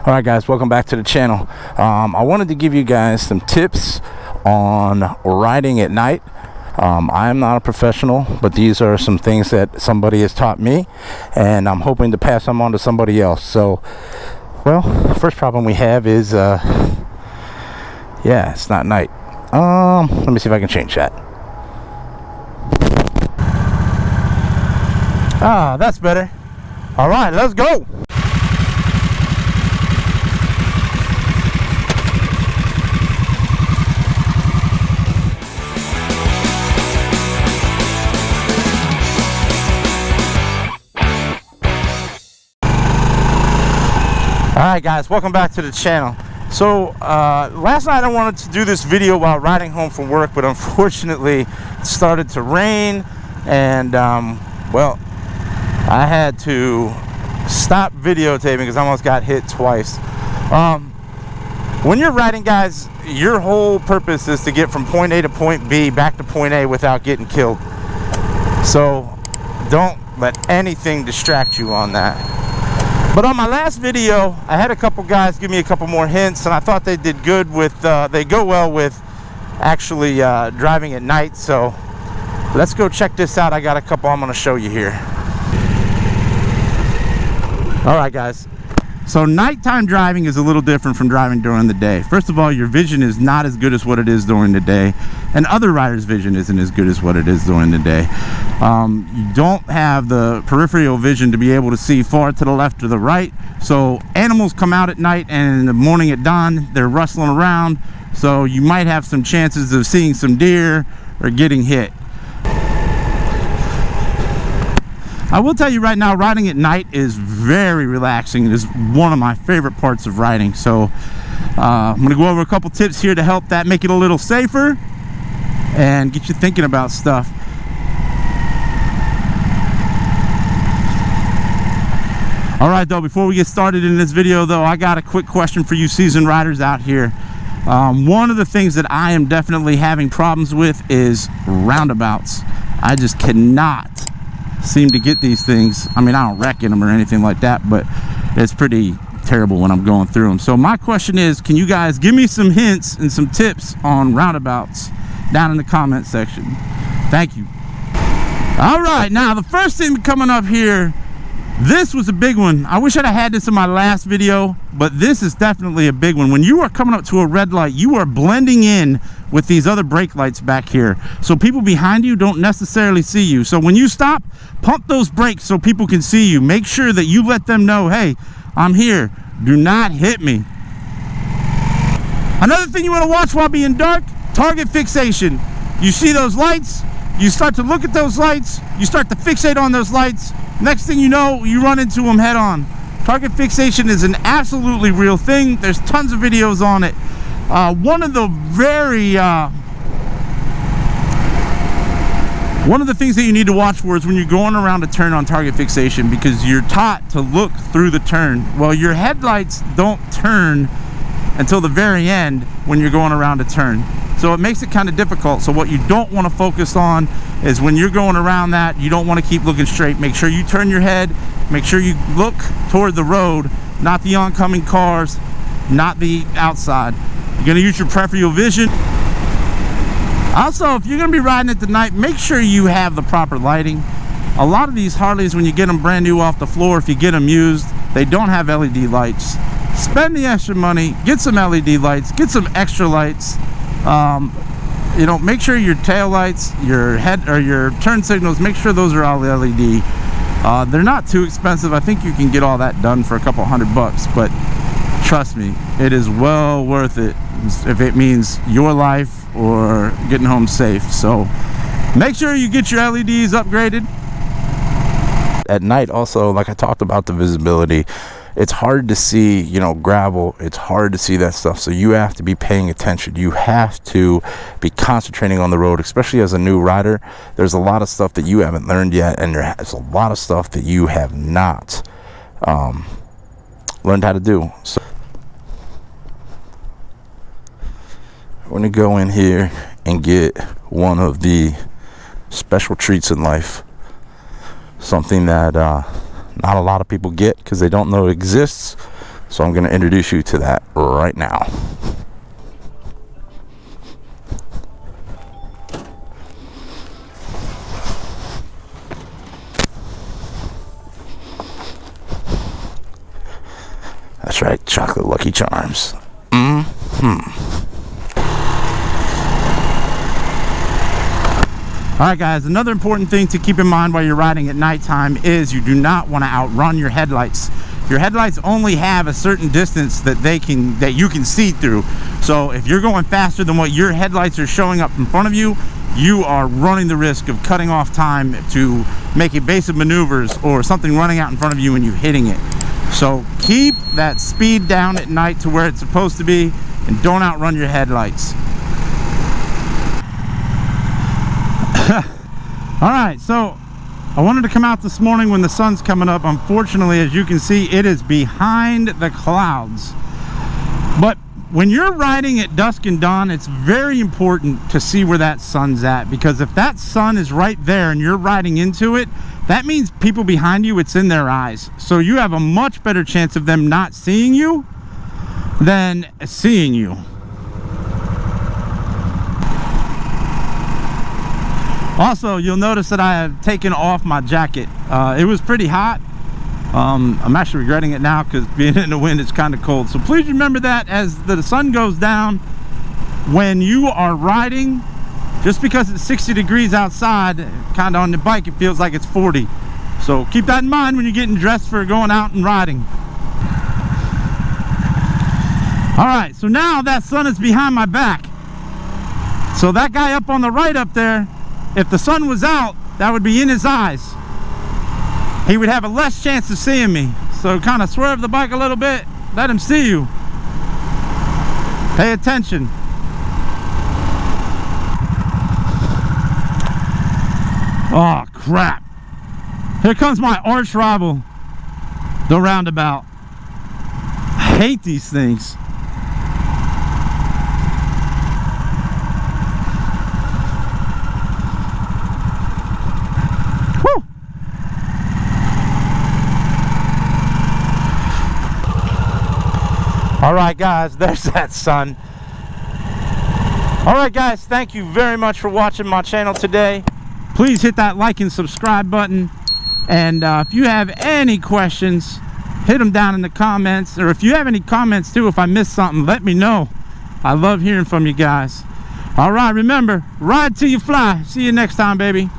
All right, guys, welcome back to the channel. I wanted to give you guys some tips on riding at night. I'm not a professional, but these are some things that somebody has taught me, and I'm hoping to pass them on to somebody else. So, well, first problem we have is, yeah, it's not night. Let me see if I can change that. Ah, that's better. All right, let's go. Alright guys, welcome back to the channel. So last night I wanted to do this video while riding home from work, but unfortunately it started to rain, and well, I had to stop videotaping because I almost got hit twice. When you're riding, guys, your whole purpose is to get from point A to point B back to point A without getting killed. So don't let anything distract you on that. But on my last video, I had a couple guys give me a couple more hints, and I thought they did good with, they go well with actually driving at night. So let's go check this out. I got a couple I'm gonna show you here. All right, guys. So nighttime driving is a little different from driving during the day. First of all, your vision is not as good as what it is during the day, and other riders' vision isn't as good as what it is during the day. You don't have the peripheral vision to be able to see far to the left or the right. So animals come out at night, and in the morning at dawn, they're rustling around. So you might have some chances of seeing some deer or getting hit. I will tell you right now, riding at night is very relaxing. It is one of my favorite parts of riding. So I'm going to go over a couple tips here to help that make it a little safer and get you thinking about stuff. All right, though, before we get started in this video, though, I got a quick question for you seasoned riders out here. One of the things that I am definitely having problems with is roundabouts. I just cannot seem to get these things. I mean, I don't wreck in them or anything like that, but it's pretty terrible when I'm going through them. So my question is, can you guys give me some hints and some tips on roundabouts down in the comment section? Thank you. All right, now the first thing coming up here, this was a big one. I wish I'd have had this in my last video, but this is definitely a big one. When you are coming up to a red light, you are blending in with these other brake lights back here. So people behind you don't necessarily see you. So when you stop, pump those brakes so people can see you. Make sure that you let them know, hey, I'm here. Do not hit me. Another thing you want to watch while being dark, target fixation. You see those lights, you start to look at those lights, you start to fixate on those lights. Next thing you know, you run into them head on. Target fixation is an absolutely real thing. There's tons of videos on it. One of the things that you need to watch for is when you're going around a turn on target fixation, because you're taught to look through the turn. Well, your headlights don't turn until the very end when you're going around a turn. So it makes it kind of difficult. So what you don't want to focus on is when you're going around that, you don't want to keep looking straight. Make sure you turn your head, make sure you look toward the road, not the oncoming cars, not the outside. You're going to use your peripheral vision. Also, if you're going to be riding at the night, make sure you have the proper lighting. A lot of these Harleys, when you get them brand new off the floor, if you get them used, they don't have LED lights. Spend the extra money, get some LED lights, get some extra lights. You know, make sure your tail lights, your head or your turn signals, make sure those are all LED. They're not too expensive. I think you can get all that done for a couple $100, but trust me, it is well worth it if it means your life or getting home safe. So make sure you get your LEDs upgraded. At night also, like I talked about, the visibility, it's hard to see, you know, gravel. It's hard to see that stuff. So you have to be paying attention. You have to be concentrating on the road, especially as a new rider. There's a lot of stuff that you haven't learned yet, and there's a lot of stuff that you have not learned how to do. So we're going to go in here and get one of the special treats in life. Something that not a lot of people get because they don't know it exists. So I'm going to introduce you to that right now. That's right, chocolate Lucky Charms. Alright guys, another important thing to keep in mind while you're riding at nighttime is you do not want to outrun your headlights. Your headlights only have a certain distance that you can see through. So if you're going faster than what your headlights are showing up in front of you, you are running the risk of cutting off time to make evasive maneuvers or something running out in front of you and you hitting it. So keep that speed down at night to where it's supposed to be and don't outrun your headlights. Alright, so I wanted to come out this morning when the sun's coming up. Unfortunately, as you can see, it is behind the clouds. But when you're riding at dusk and dawn, it's very important to see where that sun's at, because if that sun is right there and you're riding into it, that means people behind you, it's in their eyes. So you have a much better chance of them not seeing you than seeing you. Also, you'll notice that I have taken off my jacket. It was pretty hot. I'm actually regretting it now because being in the wind, it's kind of cold. So please remember that as the sun goes down, when you are riding, just because it's 60 degrees outside, kind of on the bike, it feels like it's 40. So keep that in mind when you're getting dressed for going out and riding. All right, so now that sun is behind my back. So that guy up on the right up there, if the sun was out, that would be in his eyes. He would have a less chance of seeing me. So kind of swerve the bike a little bit, let him see you. Pay attention. Oh crap. Here comes my arch rival, the roundabout. I hate these things. Alright guys, there's that sun. Alright guys, thank you very much for watching my channel today. Please hit that like and subscribe button. And if you have any questions, hit them down in the comments. Or if you have any comments too, if I missed something, let me know. I love hearing from you guys. Alright, remember, ride till you fly. See you next time, baby.